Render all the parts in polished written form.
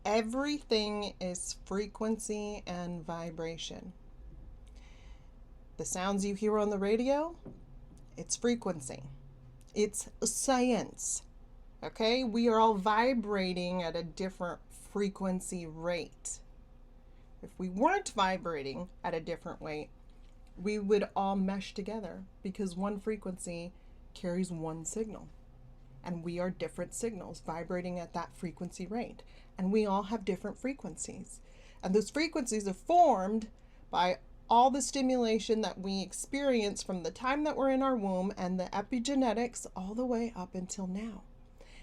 Everything is frequency and vibration. The sounds you hear on the radio, it's frequency. It's science. Okay? We are all vibrating at a different frequency rate. If we weren't vibrating at a different rate, we would all mesh together because one frequency carries one signal. And we are different signals vibrating at that frequency rate. And we all have different frequencies. And those frequencies are formed by all the stimulation that we experience from the time that we're in our womb and the epigenetics all the way up until now.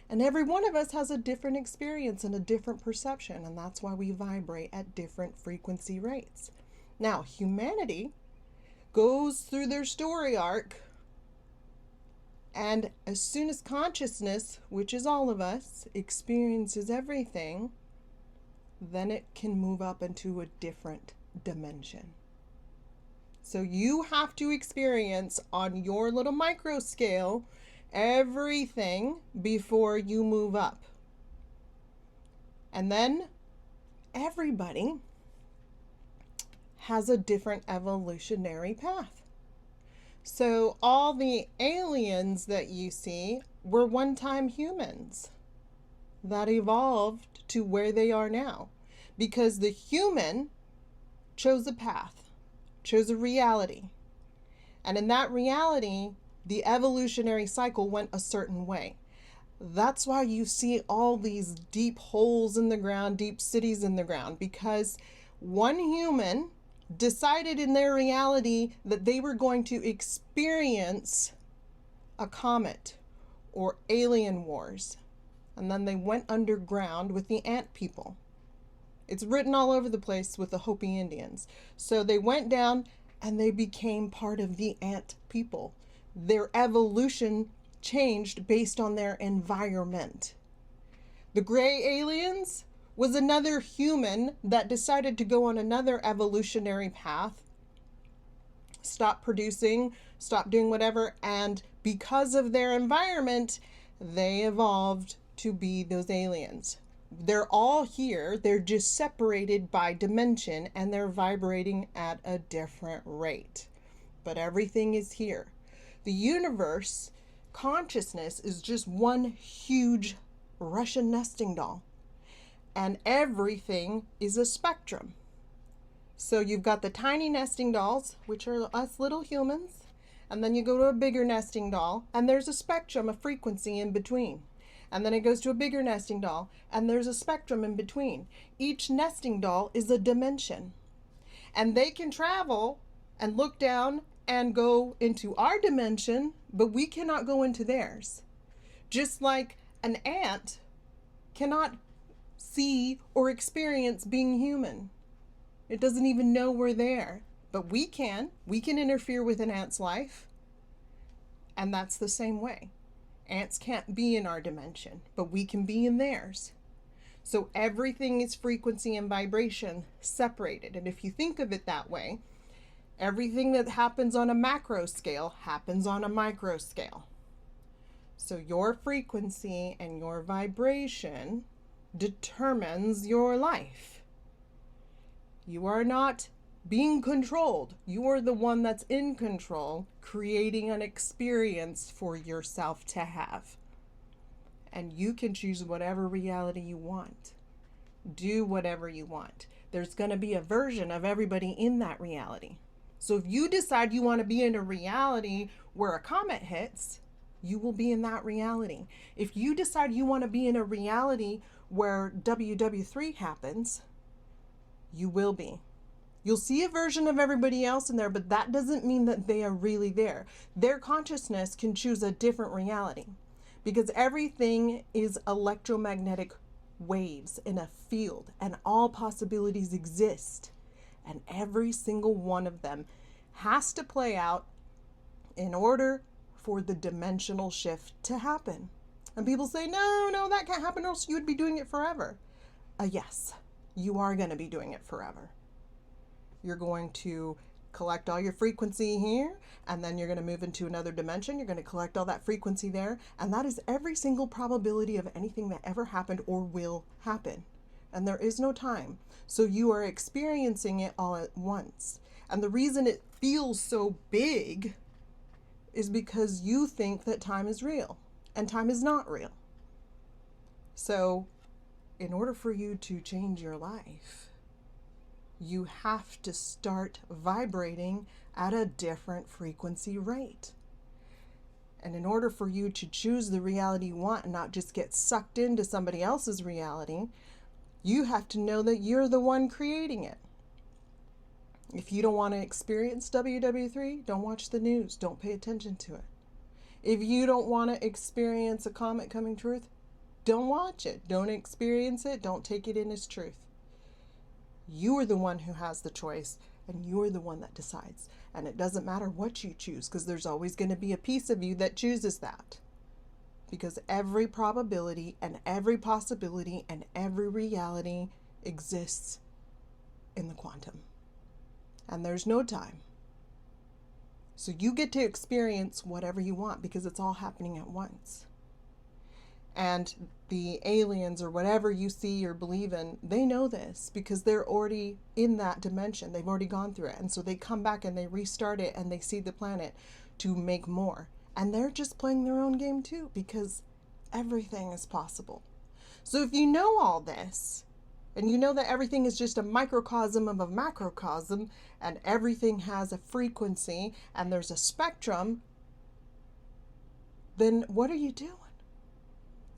And every one of us has a different experience and a different perception, and that's why we vibrate at different frequency rates. Now, humanity goes through their story arc, and as soon as consciousness, which is all of us, experiences everything, then it can move up into a different dimension. So you have to experience on your little micro scale everything before you move up. And then everybody has a different evolutionary path. So all the aliens that you see were one-time humans that evolved to where they are now, because the human chose a path, chose a reality. And in that reality, the evolutionary cycle went a certain way. That's why you see all these deep holes in the ground, deep cities in the ground, because one human decided in their reality that they were going to experience a comet or alien wars. And then they went underground with the ant people. It's written all over the place with the Hopi Indians. So they went down and they became part of the ant people. Their evolution changed based on their environment. The gray aliens was another human that decided to go on another evolutionary path, stop producing, stop doing whatever, and because of their environment, they evolved to be those aliens. They're all here, they're just separated by dimension, and they're vibrating at a different rate. But everything is here. The universe, consciousness, is just one huge Russian nesting doll. And everything is a spectrum. So you've got the tiny nesting dolls, which are us little humans, and then you go to a bigger nesting doll, and there's a spectrum, a frequency in between. And then it goes to a bigger nesting doll, and there's a spectrum in between. Each nesting doll is a dimension. And they can travel and look down and go into our dimension, but we cannot go into theirs. Just like an ant cannot see or experience being human. It doesn't even know we're there, but we can interfere with an ant's life. And that's the same way. Ants can't be in our dimension, but we can be in theirs. So everything is frequency and vibration separated. And if you think of it that way, everything that happens on a macro scale happens on a micro scale. So your frequency and your vibration determines your life. You are not being controlled. You are the one that's in control, creating an experience for yourself to have. And you can choose whatever reality you want. Do whatever you want. There's going to be a version of everybody in that reality. So if you decide you want to be in a reality where a comet hits, you will be in that reality. If you decide you want to be in a reality where WW3 happens, you will be. You'll see a version of everybody else in there, but that doesn't mean that they are really there. Their consciousness can choose a different reality because everything is electromagnetic waves in a field, and all possibilities exist. And every single one of them has to play out in order for the dimensional shift to happen. And people say, no, that can't happen, or else you would be doing it forever. Yes, you are going to be doing it forever. You're going to collect all your frequency here, and then you're going to move into another dimension. You're going to collect all that frequency there, and that is every single probability of anything that ever happened or will happen. and there is no time. So you are experiencing it all at once. And the reason it feels so big is because you think that time is real, and time is not real. So in order for you to change your life, you have to start vibrating at a different frequency rate. And in order for you to choose the reality you want and not just get sucked into somebody else's reality, you have to know that you're the one creating it. If you don't want to experience WW3, don't watch the news. Don't pay attention to it. If you don't want to experience a comet coming true, don't watch it. Don't experience it. Don't take it in as truth. You are the one who has the choice, and you're the one that decides. And it doesn't matter what you choose, because there's always going to be a piece of you that chooses that. Because every probability and every possibility and every reality exists in the quantum. And there's no time. So you get to experience whatever you want because it's all happening at once. And the aliens or whatever you see or believe in, they know this because they're already in that dimension. They've already gone through it. And so they come back and they restart it and they see the planet to make more. And they're just playing their own game too because everything is possible. So if you know all this, and you know that everything is just a microcosm of a macrocosm, and everything has a frequency, and there's a spectrum, then what are you doing?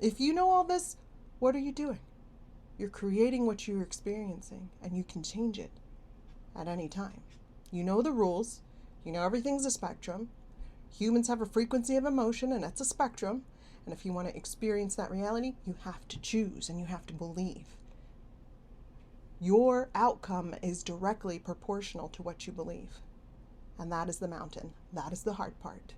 If you know all this, what are you doing? You're creating what you're experiencing, and you can change it at any time. You know the rules. You know everything's a spectrum. Humans have a frequency of emotion, and that's a spectrum. And if you want to experience that reality, you have to choose, and you have to believe. Your outcome is directly proportional to what you believe. And that is the mountain. That is the hard part.